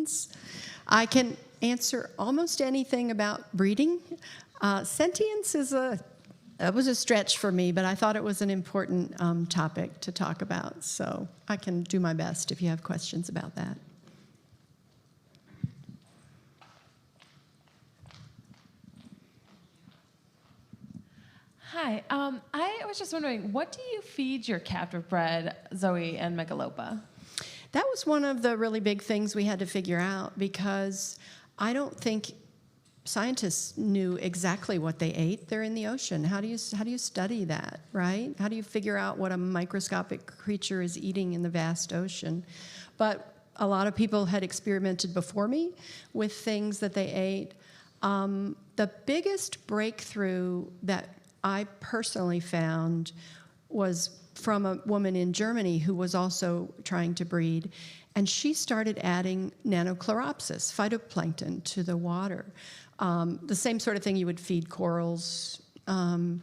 Sentience. I can answer almost anything about breeding. Sentience that was a stretch for me, but I thought it was an important topic to talk about. So I can do my best if you have questions about that. Hi, I was just wondering, what do you feed your captive bred Zoe and Megalopa? That was one of the really big things we had to figure out, because I don't think scientists knew exactly what they ate. They're in the ocean. How do you study that, right? How do you figure out what a microscopic creature is eating in the vast ocean? But a lot of people had experimented before me with things that they ate. The biggest breakthrough that I personally found was from a woman in Germany who was also trying to breed, and she started adding nanochloropsis, phytoplankton, to the water. The same sort of thing you would feed corals. And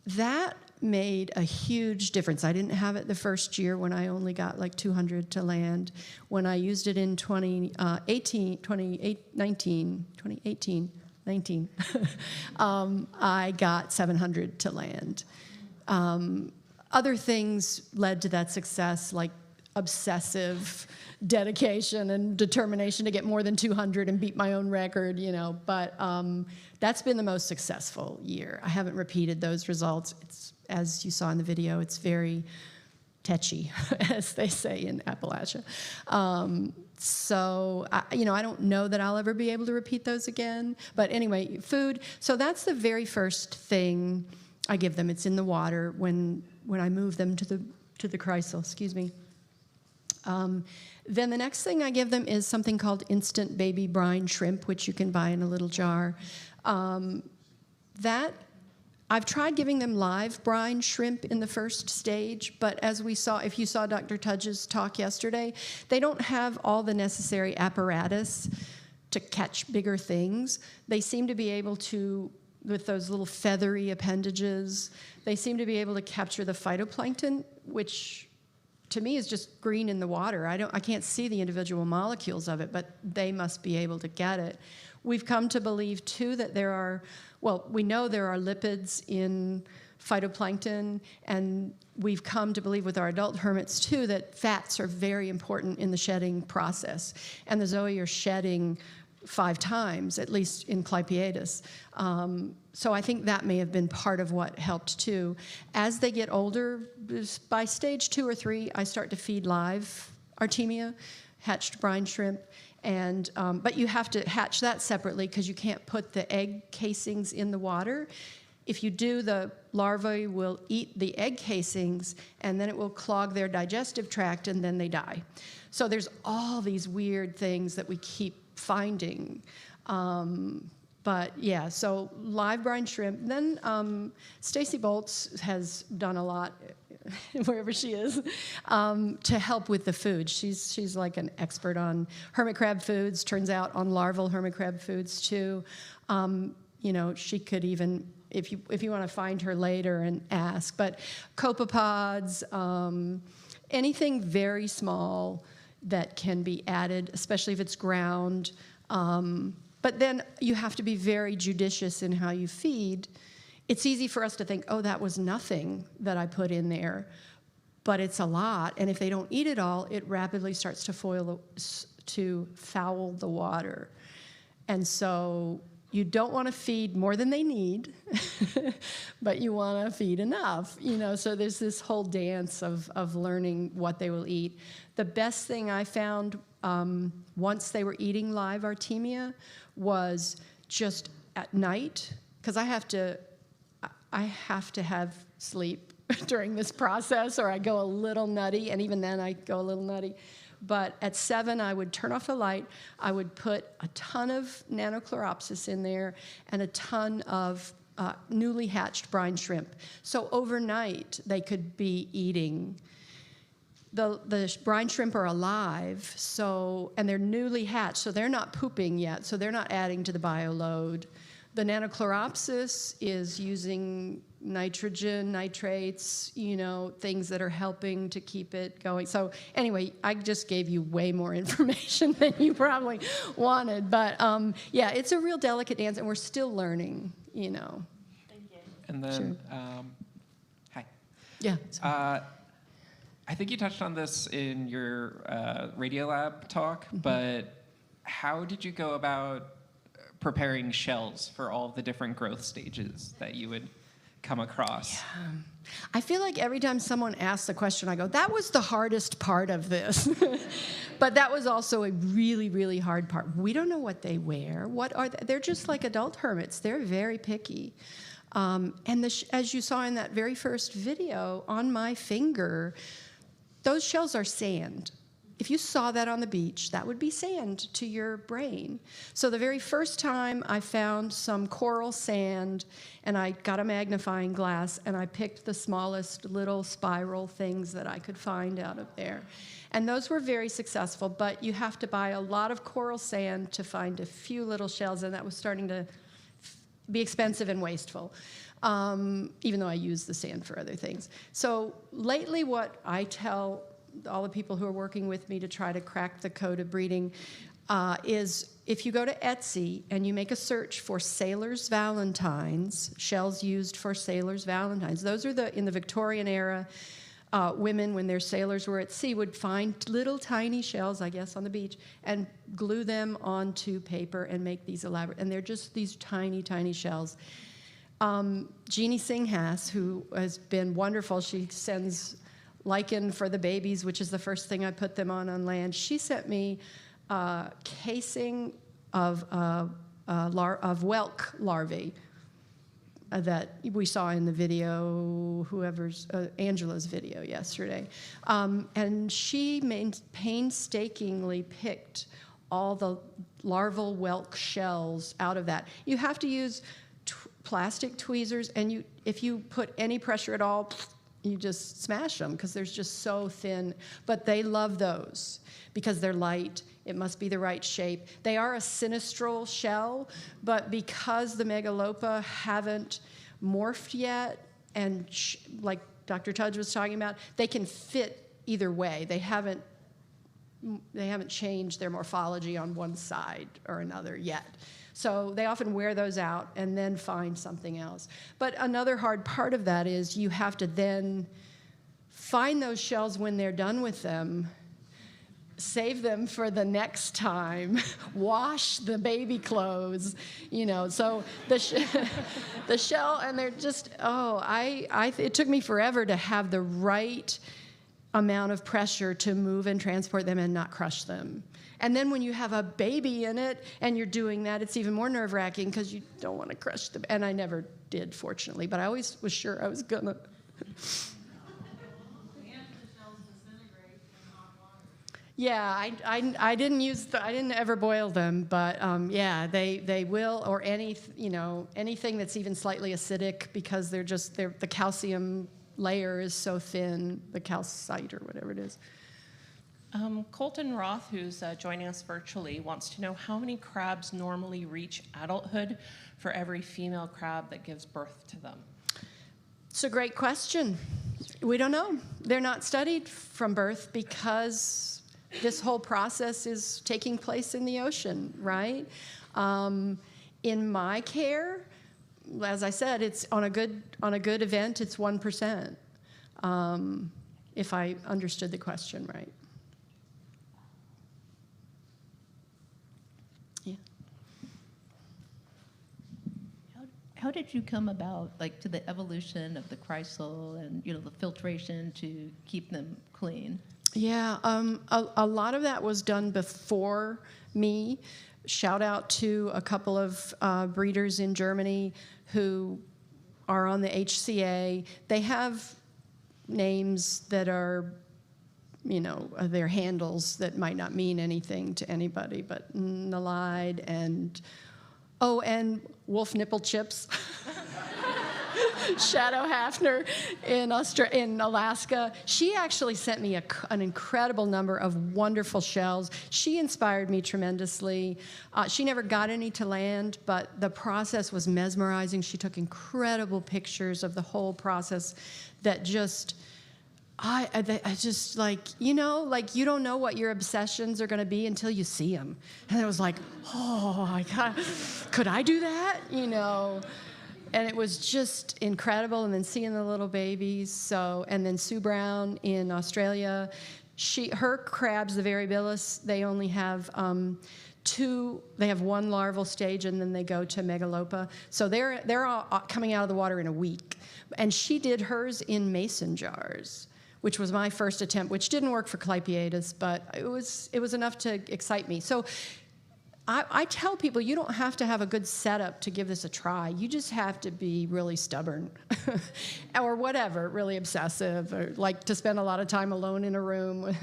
that made a huge difference. I didn't have it the first year when I only got like 200 to land. When I used it in 2018, I got 700 to land. Other things led to that success, like obsessive dedication and determination to get more than 200 and beat my own record, but that's been the most successful year. I haven't repeated those results. It's, as you saw in the video, it's very tetchy, as they say in Appalachia. So, I don't know that I'll ever be able to repeat those again. But anyway, food. So that's the very first thing I give them. It's in the water when I move them to the chrysal, excuse me. Then the next thing I give them is something called instant baby brine shrimp, which you can buy in a little jar. I've tried giving them live brine shrimp in the first stage, but as we saw, if you saw Dr. Tudge's talk yesterday, they don't have all the necessary apparatus to catch bigger things. They seem to be able to, with those little feathery appendages, they seem to be able to capture the phytoplankton, which to me is just green in the water. I can't see the individual molecules of it, but they must be able to get it. We've come to believe, too, that we know there are lipids in phytoplankton, and we've come to believe with our adult hermits, too, that fats are very important in the shedding process. And the zoe are shedding 5 times, at least in Clypeatus. So I think that may have been part of what helped, too. As they get older, by stage 2 or 3, I start to feed live Artemia, hatched brine shrimp. And but you have to hatch that separately because you can't put the egg casings in the water. If you do, the larvae will eat the egg casings, and then it will clog their digestive tract, and then they die. So there's all these weird things that we keep finding. But yeah, so live brine shrimp. Then Stacy Boltz has done a lot, wherever she is, to help with the food. She's like an expert on hermit crab foods, turns out on larval hermit crab foods too. She could even, if you want to find her later and ask, but copepods, anything very small that can be added, especially if it's ground. But then you have to be very judicious in how you feed. It's easy for us to think, oh, that was nothing that I put in there, but it's a lot. And if they don't eat it all, it rapidly starts to foul the water. And so you don't want to feed more than they need, but you want to feed enough. So there's this whole dance of learning what they will eat. The best thing I found once they were eating live Artemia was just at night, because I have to have sleep during this process, or I go a little nutty, and even then I go a little nutty. But at 7, I would turn off the light. I would put a ton of nanochloropsis in there and a ton of newly hatched brine shrimp. So overnight, they could be eating. The brine shrimp are alive, and they're newly hatched, so they're not pooping yet, so they're not adding to the bioload. The nanochloropsis is using nitrogen, nitrates, things that are helping to keep it going. So anyway, I just gave you way more information than you probably wanted. But yeah, it's a real delicate dance, and we're still learning, Thank you. And then, hi. Yeah. I think you touched on this in your Radiolab talk, but how did you go about preparing shells for all the different growth stages that you would come across? Yeah. I feel like every time someone asks a question, I go, that was the hardest part of this. But that was also a really, really hard part. We don't know what they wear. What are they? They're just like adult hermits. They're very picky. And as you saw in that very first video, on my finger, those shells are sand. If you saw that on the beach, that would be sand to your brain. So the very first time I found some coral sand, and I got a magnifying glass, and I picked the smallest little spiral things that I could find out of there. And those were very successful, but you have to buy a lot of coral sand to find a few little shells, and that was starting to be expensive and wasteful, even though I use the sand for other things. So lately what I tell all the people who are working with me to try to crack the code of breeding is if you go to Etsy and you make a search for sailors' valentines, shells used for sailors' valentines, those are in the Victorian era, women, when their sailors were at sea, would find little tiny shells, I guess, on the beach and glue them onto paper and make these elaborate. And they're just these tiny, tiny shells. Jeannie Singhas, who has been wonderful, she sends lichen for the babies, which is the first thing I put them on land. She sent me a casing of whelk larvae that we saw in the video, Angela's video yesterday. And she painstakingly picked all the larval whelk shells out of that. You have to use plastic tweezers, and if you put any pressure at all, you just smash them because they're just so thin. But they love those because they're light. It must be the right shape. They are a sinistral shell, but because the megalopa haven't morphed yet, and like Dr. Tudge was talking about, they can fit either way. They haven't changed their morphology on one side or another yet. So they often wear those out and then find something else. But another hard part of that is you have to then find those shells when they're done with them, save them for the next time, wash the baby clothes, So the shell, and they're just, it took me forever to have the right amount of pressure to move and transport them and not crush them. And then when you have a baby in it and you're doing that, it's even more nerve-wracking because you don't want to crush them. And I never did, fortunately, but I always was sure I was gonna. Yeah, I didn't ever boil them, but yeah, they will, or anything that's even slightly acidic because the calcium layer is so thin, the calcite or whatever it is. Colton Roth, who's joining us virtually, wants to know how many crabs normally reach adulthood for every female crab that gives birth to them. It's a great question. We don't know. They're not studied from birth because this whole process is taking place in the ocean, right? In my care, as I said, it's on a good event, it's 1%. If I understood the question right. How did you come about, to the evolution of the chrysal and the filtration to keep them clean? Yeah, a lot of that was done before me. Shout out to a couple of breeders in Germany who are on the HCA. They have names that are, their handles that might not mean anything to anybody, but Nalide and wolf nipple chips. Shadow Hafner in Alaska. She actually sent me an incredible number of wonderful shells. She inspired me tremendously. She never got any to land, but the process was mesmerizing. She took incredible pictures of the whole process that just... I just like, you know, like you don't know what your obsessions are going to be until you see them. And it was like, oh, could I do that? You know, and it was just incredible. And then seeing the little babies. So, and then Sue Brown in Australia, her crabs, the variabilis, they only have they have one larval stage and then they go to megalopa. So they're all coming out of the water in a week. And she did hers in mason jars, which was my first attempt, which didn't work for Clypeatus, but it was enough to excite me. So I tell people you don't have to have a good setup to give this a try. You just have to be really stubborn or whatever, really obsessive, or like to spend a lot of time alone in a room.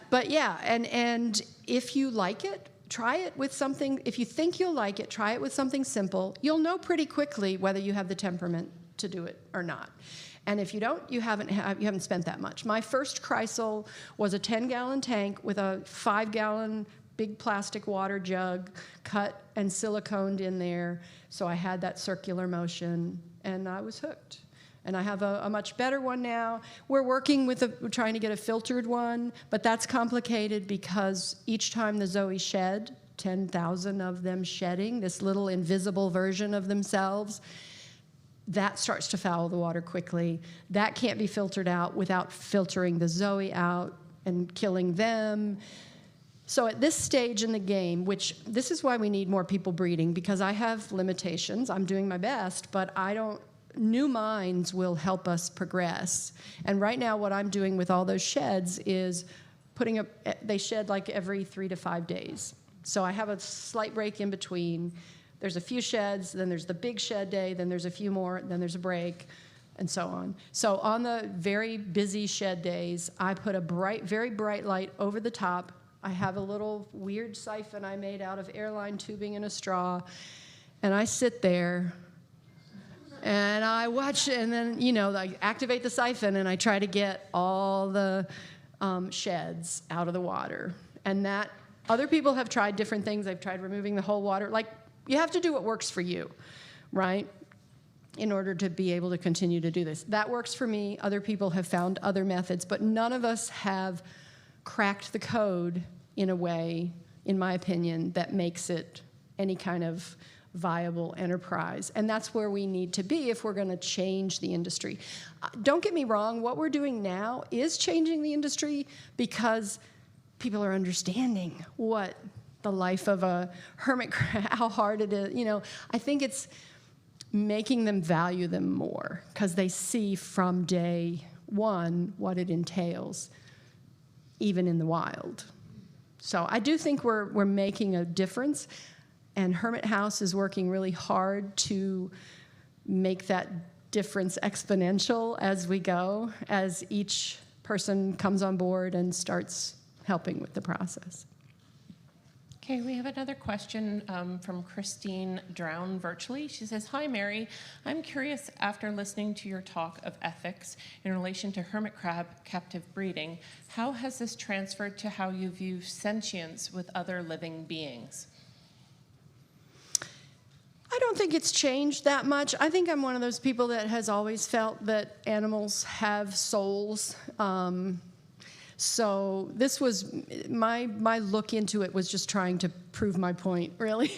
But yeah, and if you like it, try it with something. If you think you'll like it, try it with something simple. You'll know pretty quickly whether you have the temperament to do it or not. And if you don't, you haven't spent that much. My first chrysal was a 10-gallon tank with a 5-gallon big plastic water jug cut and siliconed in there. So I had that circular motion, and I was hooked. And I have a much better one now. We're working with we're trying to get a filtered one, but that's complicated because each time the Zoe shed, 10,000 of them shedding, this little invisible version of themselves, that starts to foul the water quickly. That can't be filtered out without filtering the Zoe out and killing them. So at this stage in the game, which this is why we need more people breeding, because I have limitations. I'm doing my best, but new minds will help us progress. And right now what I'm doing with all those sheds is they shed like every 3 to 5 days. So I have a slight break in between. There's a few sheds, then there's the big shed day, then there's a few more, then there's a break, and so on. So on the very busy shed days, I put a very bright light over the top. I have a little weird siphon I made out of airline tubing and a straw, and I sit there, and I watch, and then, you know, I activate the siphon, and I try to get all the sheds out of the water. And that, other people have tried different things. They've tried removing the whole water. Like, you have to do what works for you, right, in order to be able to continue to do this. That works for me. Other people have found other methods, but none of us have cracked the code in a way, in my opinion, that makes it any kind of viable enterprise. And that's where we need to be if we're going to change the industry. Don't get me wrong, what we're doing now is changing the industry because people are understanding what the life of a hermit crab, how hard it is. You know, I think it's making them value them more because they see from day one what it entails, even in the wild. So I do think we're making a difference, and Hermit House is working really hard to make that difference exponential as we go, as each person comes on board and starts helping with the process. Okay, we have another question from Christine Drown virtually. She says, "Hi, Mary. I'm curious, after listening to your talk of ethics in relation to hermit crab captive breeding, how has this transferred to how you view sentience with other living beings?" I don't think it's changed that much. I think I'm one of those people that has always felt that animals have souls. So this was my look into it was just trying to prove my point, really,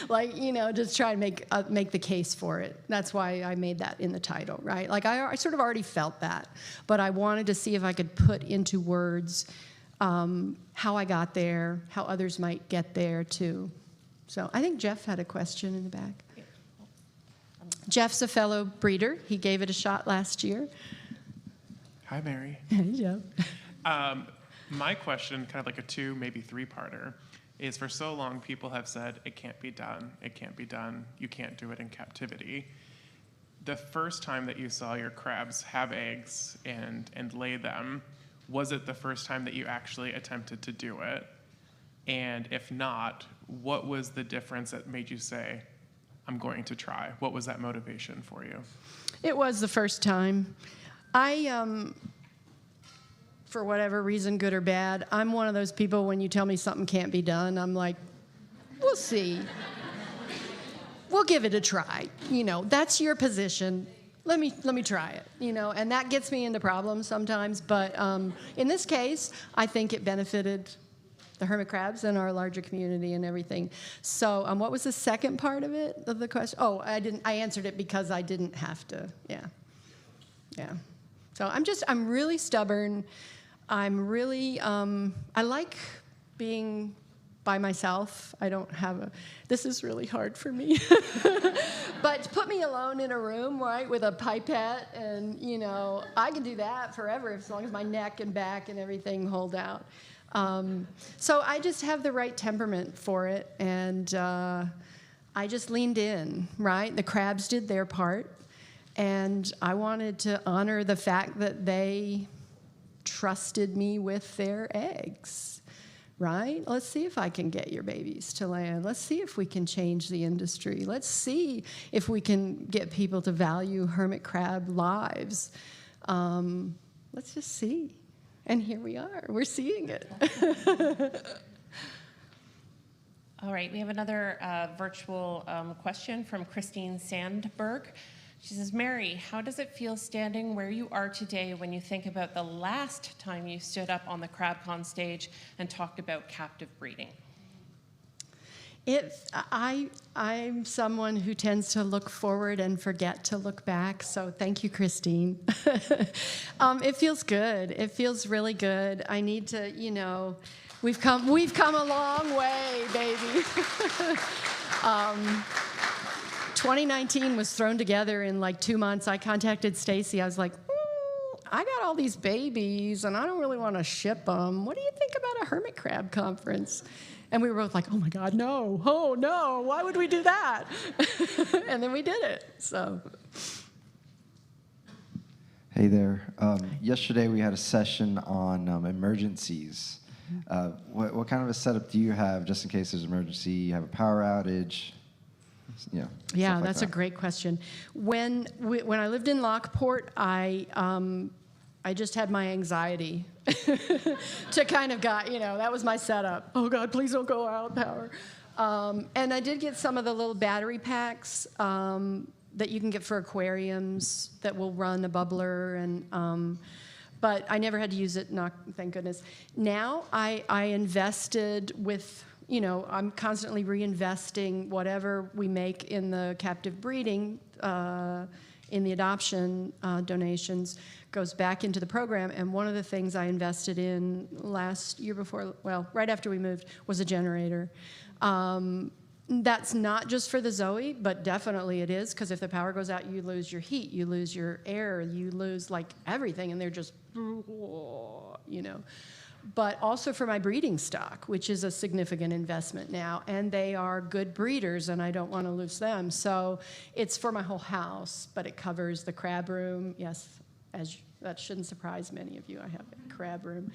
like, you know, just try and make the case for it. That's why I made that in the title, right? Like I sort of already felt that, but I wanted to see if I could put into words how I got there, how others might get there too. So I think Jeff had a question in the back. Jeff's a fellow breeder. He gave it a shot last year. Hi, Mary. Hey, Jeff. My question, kind of like a 2, maybe 3-parter, is for so long people have said, it can't be done, you can't do it in captivity. The first time that you saw your crabs have eggs and lay them, was it the first time that you actually attempted to do it? And if not, what was the difference that made you say, I'm going to try? What was that motivation for you? It was the first time. For whatever reason, good or bad, I'm one of those people when you tell me something can't be done, I'm like, we'll see. We'll give it a try. That's your position. Let me try it. And that gets me into problems sometimes. But in this case, I think it benefited the hermit crabs and our larger community and everything. So what was the second part of the question? Oh, I answered it because I didn't have to. Yeah. So I'm really stubborn. I'm really, I like being by myself. I don't have this is really hard for me. But put me alone in a room, right, with a pipette, and, I can do that forever as long as my neck and back and everything hold out. So I just have the right temperament for it, and I just leaned in, right? The crabs did their part, and I wanted to honor the fact that they trusted me with their eggs, right? Let's see if I can get your babies to land. Let's see if we can change the industry. Let's see if we can get people to value hermit crab lives. Let's just see. And here we are. We're seeing it. All right, we have another virtual question from Christine Sandberg. She says, Mary, how does it feel standing where you are today when you think about the last time you stood up on the CrabCon stage and talked about captive breeding? I'm someone who tends to look forward and forget to look back, so thank you, Christine. It feels good. It feels really good. I need to, we've come a long way, baby. 2019 was thrown together in like 2 months. I contacted Stacy. I was like, I got all these babies, and I don't really want to ship them. What do you think about a hermit crab conference? And we were both like, oh, my God, no. Oh, no. Why would we do that? And then we did it. So. Hey there. Yesterday we had a session on emergencies. What kind of a setup do you have just in case there's an emergency? You have a power outage? Yeah, that's a great question. When I lived in Lockport, I just had my anxiety to kind of that was my setup. Oh God, please don't go out, power. And I did get some of the little battery packs that you can get for aquariums that will run a bubbler, and but I never had to use it. Thank goodness. Now I invested with. I'm constantly reinvesting whatever we make in the captive breeding, in the adoption donations, goes back into the program. And one of the things I invested in last year right after we moved, was a generator. That's not just for the Zoe, but definitely it is, because if the power goes out, you lose your heat, you lose your air, you lose everything, and they're just, But also for my breeding stock, which is a significant investment now, and they are good breeders, and I don't want to lose them. So it's for my whole house, but it covers the crab room. Yes, that shouldn't surprise many of you. I have a crab room.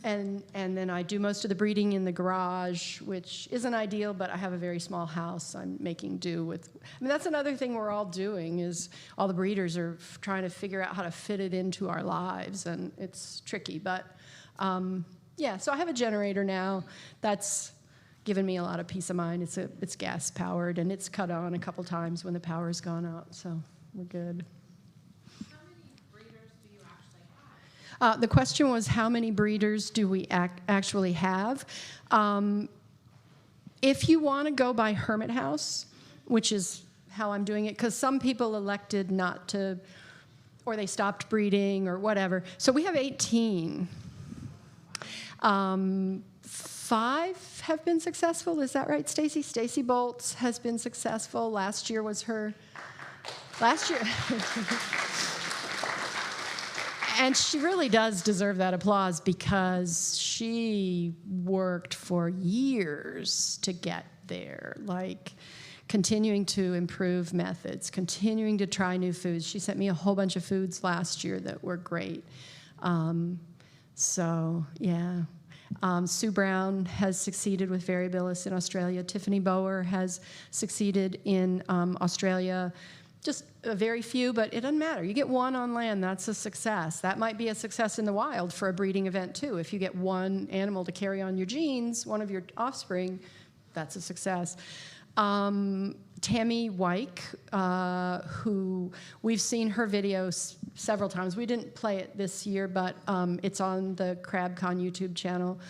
And then I do most of the breeding in the garage, which isn't ideal, but I have a very small house I'm making do with. That's another thing we're all doing, is all the breeders are trying to figure out how to fit it into our lives, and it's tricky. But so I have a generator now. That's given me a lot of peace of mind. It's gas powered, and it's cut on a couple times when the power's gone out, so we're good. The question was, how many breeders do we actually have? If you want to go by Hermit House, which is how I'm doing it, because some people elected not to, or they stopped breeding or whatever. So we have 18. 5 have been successful. Is that right, Stacy? Stacy Bolts has been successful. Last year was her. Last year. And she really does deserve that applause, because she worked for years to get there, continuing to improve methods, continuing to try new foods. She sent me a whole bunch of foods last year that were great. So, yeah. Sue Brown has succeeded with Variabilis in Australia. Tiffany Bower has succeeded in Australia. Just a very few, but it doesn't matter. You get one on land, that's a success. That might be a success in the wild for a breeding event too. If you get one animal to carry on your genes, one of your offspring, that's a success. Tammy Wyke, who we've seen her videos several times. We didn't play it this year, but it's on the CrabCon YouTube channel.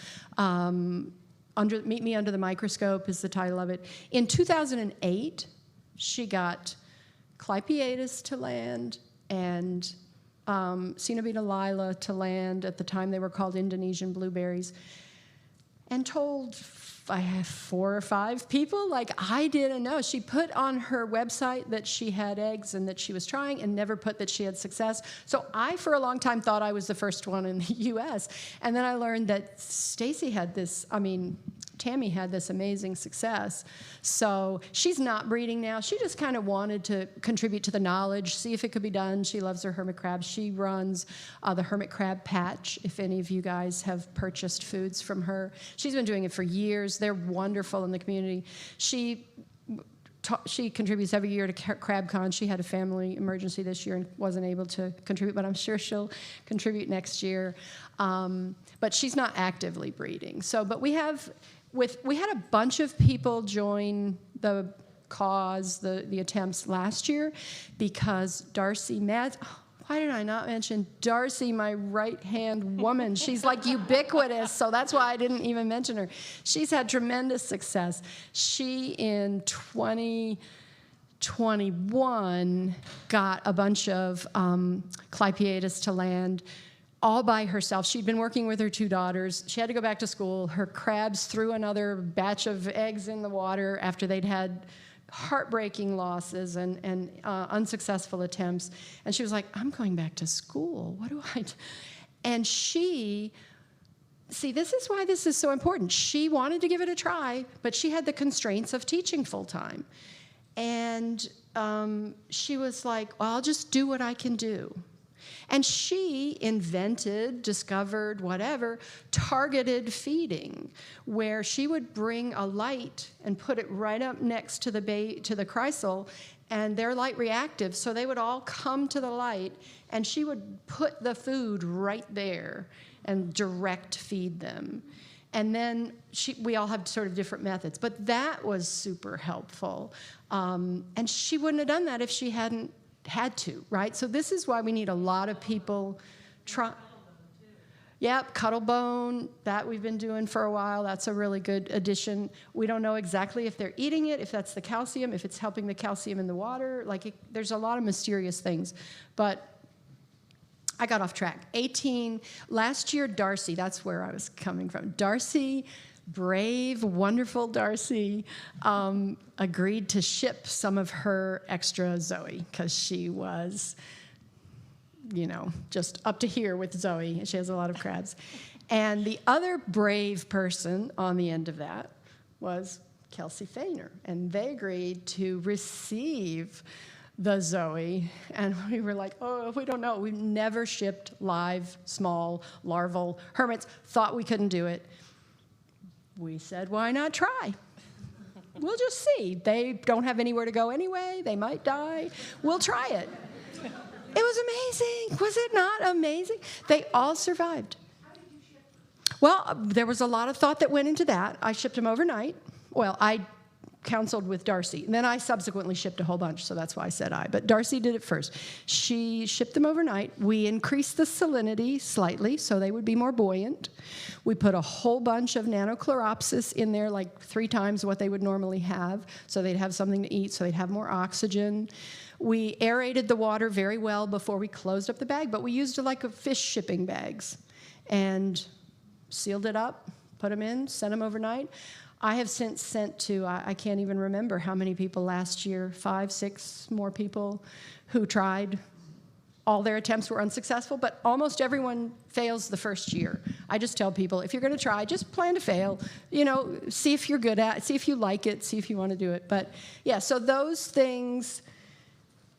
Meet Me Under the Microscope is the title of it. In 2008, she got Clypeatus to land and Cenobita lila to land. At the time, they were called Indonesian blueberries. And told I have 4 or 5 people, like, I didn't know. She put on her website that she had eggs and that she was trying and never put that she had success. So I, for a long time, thought I was the first one in the U.S. And then I learned that Tammy had this amazing success. So she's not breeding now. She just kind of wanted to contribute to the knowledge, see if it could be done. She loves her hermit crabs. She runs the Hermit Crab Patch, if any of you guys have purchased foods from her. She's been doing it for years. They're wonderful in the community. She contributes every year to CrabCon. She had a family emergency this year and wasn't able to contribute, but I'm sure she'll contribute next year. But she's not actively breeding. But we had a bunch of people join the cause, the attempts last year, because Darcy Mads. Why did I not mention Darcy, my right-hand woman? She's like ubiquitous, so that's why I didn't even mention her. She's had tremendous success. She, in 2021, got a bunch of Clypeatus to land all by herself. She'd been working with her 2 daughters. She had to go back to school. Her crabs threw another batch of eggs in the water after they'd had heartbreaking losses and unsuccessful attempts. And she was like, I'm going back to school. What do I do? And this is why this is so important. She wanted to give it a try, but she had the constraints of teaching full-time. And she was like, well, I'll just do what I can do. And she invented, discovered, whatever, targeted feeding, where she would bring a light and put it right up next to the chrysal, and they're light reactive, so they would all come to the light, and she would put the food right there and direct feed them. And then we all have sort of different methods, but that was super helpful. And she wouldn't have done that if she hadn't had to, right? So this is why we need a lot of people try. Yep, Cuttlebone, that we've been doing for a while. That's a really good addition. We don't know exactly if they're eating it, if that's the calcium, if it's helping the calcium in the water. There's a lot of mysterious things. But I got off track. Last year, Darcy, that's where I was coming from. Darcy, brave, wonderful Darcy, agreed to ship some of her extra Zoe because she was, just up to here with Zoe. She has a lot of crabs. And the other brave person on the end of that was Kelsey Fainer. And they agreed to receive the Zoe. And we were like, oh, we don't know. We've never shipped live, small, larval hermits. Thought we couldn't do it. We said, why not try? We'll just see. They don't have anywhere to go anyway. They might die. We'll try it. It was amazing. Was it not amazing? They all survived. How did you ship? Well, there was a lot of thought that went into that. I shipped them overnight. Well, I counseled with Darcy. And then I subsequently shipped a whole bunch, so that's why I said I. But Darcy did it first. She shipped them overnight. We increased the salinity slightly so they would be more buoyant. We put a whole bunch of nanochloropsis in there, like 3 times what they would normally have, so they'd have something to eat, so they'd have more oxygen. We aerated the water very well before we closed up the bag, but we used it like a fish shipping bags and sealed it up, put them in, sent them overnight. I have since sent to, I can't even remember how many people last year, 5, 6 more people who tried. All their attempts were unsuccessful, but almost everyone fails the first year. I just tell people, if you're going to try, just plan to fail. See if you're good at it, see if you like it, see if you want to do it. But yeah, so those things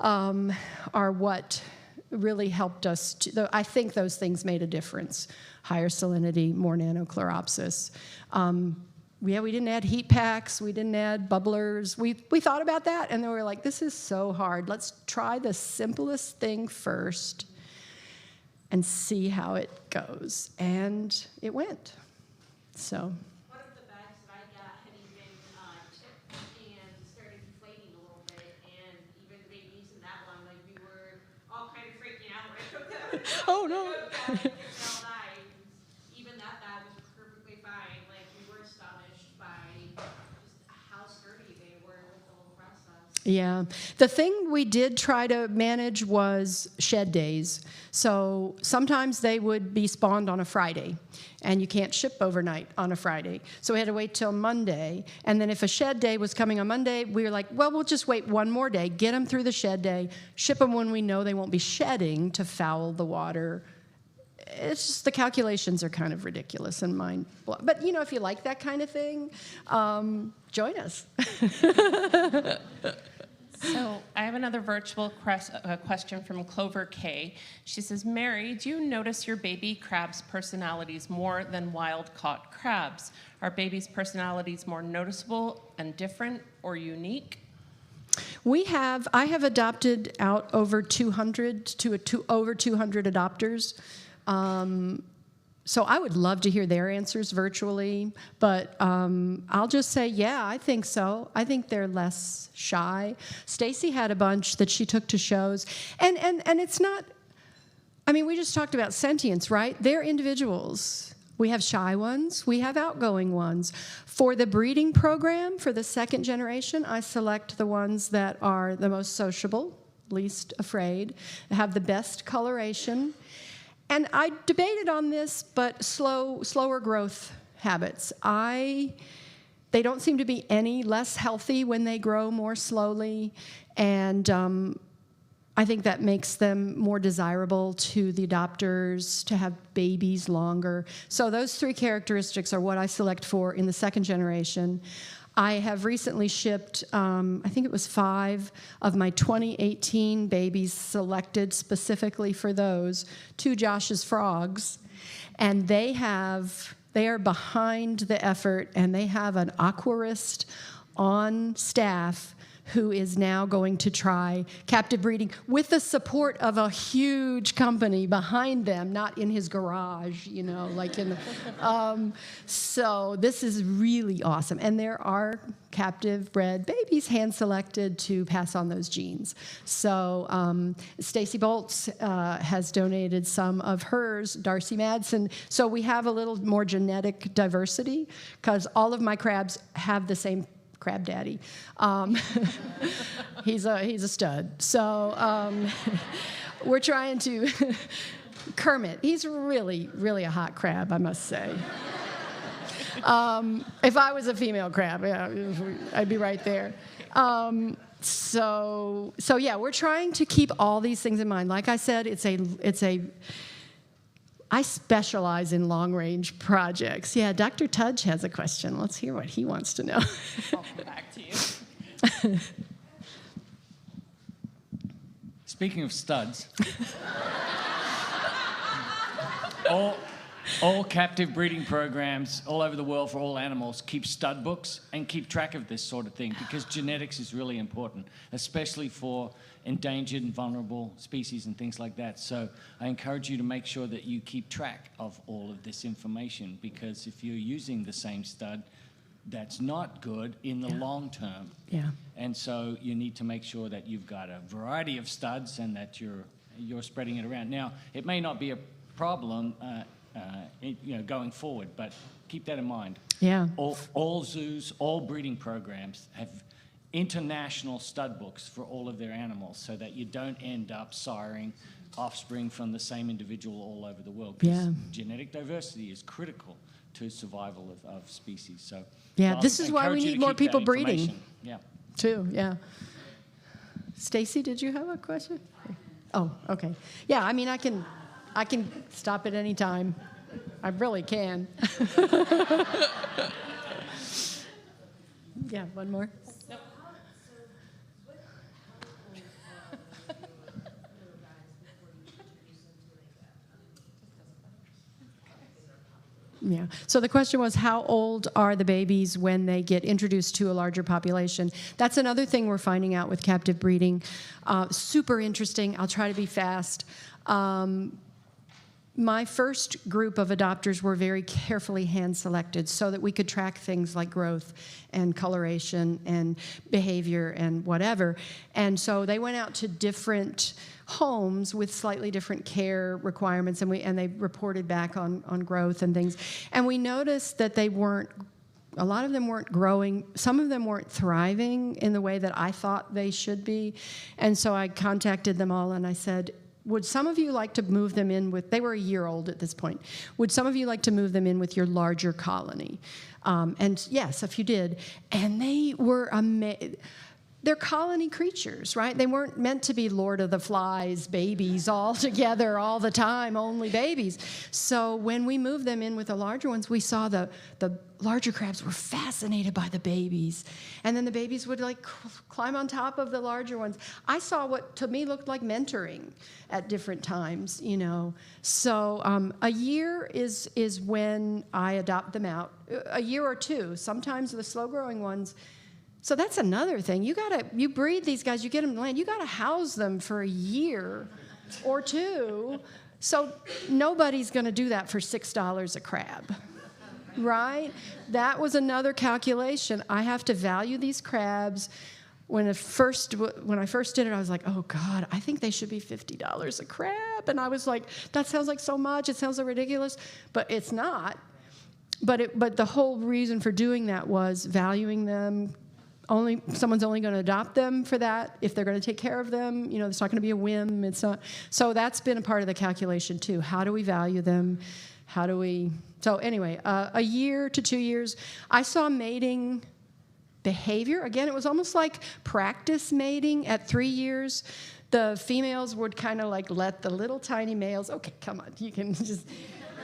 are what really helped us. I think those things made a difference. Higher salinity, more nanochloropsis. We didn't add heat packs. We didn't add bubblers. We thought about that, and then we were like, this is so hard. Let's try the simplest thing first and see how it goes. And it went. So. One of the bags that I got had even tipped and started deflating a little bit, and even the babies in that one, like we were all kind of freaking out when I took them. Oh, no. Even that bag was perfectly fine. Like we were astonished by just how sturdy they were with the whole process. Yeah. The thing we did try to manage was shed days. So sometimes they would be spawned on a Friday, and you can't ship overnight on a Friday. So we had to wait till Monday. And then if a shed day was coming on Monday, we were like, well, we'll just wait one more day, get them through the shed day, ship them when we know they won't be shedding to foul the water. It's just the calculations are kind of ridiculous and mind-blowing. But, if you like that kind of thing, join us. So I have another virtual question from Clover K. She says, Mary, do you notice your baby crabs' personalities more than wild-caught crabs? Are babies' personalities more noticeable and different or unique? I have adopted out over 200 over 200 adopters. So I would love to hear their answers virtually, but I'll just say, yeah, I think so. I think they're less shy. Stacy had a bunch that she took to shows, and it's not. I mean, we just talked about Sentience, right? They're individuals. We have shy ones. We have outgoing ones. For the breeding program, for the second generation, I select the ones that are the most sociable, least afraid, have the best coloration. And I debated on this, but slower growth habits. They don't seem to be any less healthy when they grow more slowly, and I think that makes them more desirable to the adopters to have babies longer. So those three characteristics are what I select for in the second generation. I have recently shipped, I think it was 5 of my 2018 babies selected specifically for those to Josh's Frogs, and they are behind the effort, and they have an aquarist on staff who is now going to try captive breeding with the support of a huge company behind them, not in his garage, like in the, so this is really awesome. And there are captive bred babies hand-selected to pass on those genes. So Stacy Bolts has donated some of hers, Darcy Madsen. So we have a little more genetic diversity because all of my crabs have the same crab daddy. He's a stud. So we're trying to Kermit. He's really, really a hot crab, I must say. If I was a female crab, yeah, I'd be right there. So yeah, we're trying to keep all these things in mind. Like I said, I specialize in long-range projects. Yeah, Dr. Tudge has a question. Let's hear what he wants to know. I'll come back to you. Speaking of studs, all captive breeding programs all over the world for all animals keep stud books and keep track of this sort of thing because genetics is really important, especially for endangered and vulnerable species and things like that. So I encourage you to make sure that you keep track of all of this information because if you're using the same stud, that's not good in the long term. Yeah. And so you need to make sure that you've got a variety of studs and that you're spreading it around. Now, it may not be a problem going forward, but keep that in mind. Yeah. All zoos, all breeding programs have international stud books for all of their animals so that you don't end up siring offspring from the same individual all over the world. Because genetic diversity is critical to survival of species. So yeah, this is why we need more people breeding. Yeah. Too, yeah. Stacy, did you have a question? Oh, okay. Yeah, I mean, I can stop at any time. I really can. Yeah, one more. Yeah. So the question was, how old are the babies when they get introduced to a larger population? That's another thing we're finding out with captive breeding. Super interesting. I'll try to be fast. My first group of adopters were very carefully hand-selected so that we could track things like growth and coloration and behavior and whatever. And so they went out to different homes with slightly different care requirements, and they reported back on growth and things. And we noticed that a lot of them weren't growing. Some of them weren't thriving in the way that I thought they should be. And so I contacted them all and I said, would some of you like to move them in with, they were a year old at this point, would some of you like to move them in with your larger colony? And yes, a few did. And they were amazing. They're colony creatures, right? They weren't meant to be Lord of the Flies babies all together all the time, only babies. So when we moved them in with the larger ones, we saw the larger crabs were fascinated by the babies. And then the babies would like climb on top of the larger ones. I saw what to me looked like mentoring at different times, you know. So a year is when I adopt them out. A year or two. Sometimes the slow-growing ones. So that's another thing. You breed these guys, you get them to land, you gotta house them for a year or two. So nobody's gonna do that for $6 a crab, right? That was another calculation. I have to value these crabs. When I first did it, I was like, oh God, I think they should be $50 a crab. And I was like, that sounds like so much, it sounds so ridiculous, but it's not. But the whole reason for doing that was valuing them. Someone's only going to adopt them for that if they're going to take care of them. You know, it's not going to be a whim. It's not. So that's been a part of the calculation too. How do we value them? So anyway, a year to 2 years, I saw mating behavior. Again, it was almost like practice mating at 3 years. The females would kind of like let the little tiny males, okay, come on, you can just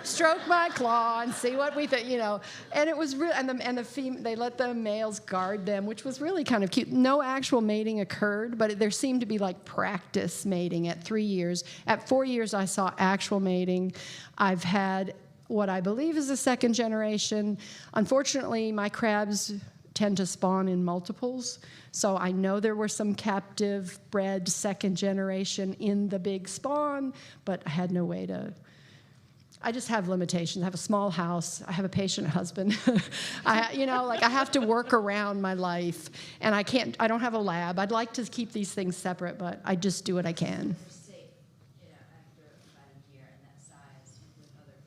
stroke my claw and see what we think, you know. And it was real. They let the males guard them, which was really kind of cute. No actual mating occurred, but there seemed to be like practice mating at 3 years. At 4 years, I saw actual mating. I've had what I believe is a second generation. Unfortunately, my crabs tend to spawn in multiples. So I know there were some captive bred second generation in the big spawn, but I had no way to. I just have limitations. I have a small house. I have a patient husband. I have to work around my life, and I don't have a lab. I'd like to keep these things separate, but I just do what I can. Safe, after about a year and that size with other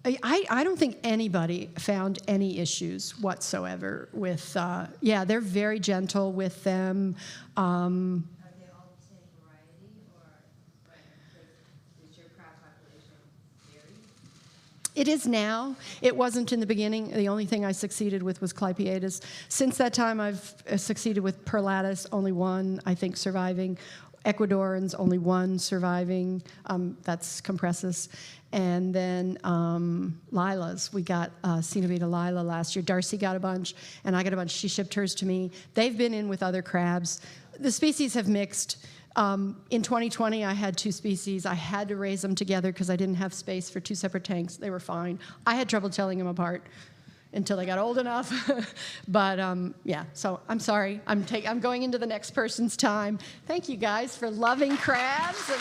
crabs, I don't think anybody found any issues whatsoever with, they're very gentle with them. Are they all the same variety, or is your crab population varied? It is now. It wasn't in the beginning. The only thing I succeeded with was Clypeatus. Since that time, I've succeeded with Perlatus, only one, I think, surviving. Ecuadorans, only one surviving. That's Compressus. And then Lila's. We got Cenobita Lila last year. Darcy got a bunch, and I got a bunch. She shipped hers to me. They've been in with other crabs. The species have mixed. In 2020, I had 2 species. I had to raise them together because I didn't have space for 2 separate tanks. They were fine. I had trouble telling them apart until they got old enough. But so I'm sorry. I'm going into the next person's time. Thank you guys for loving crabs. And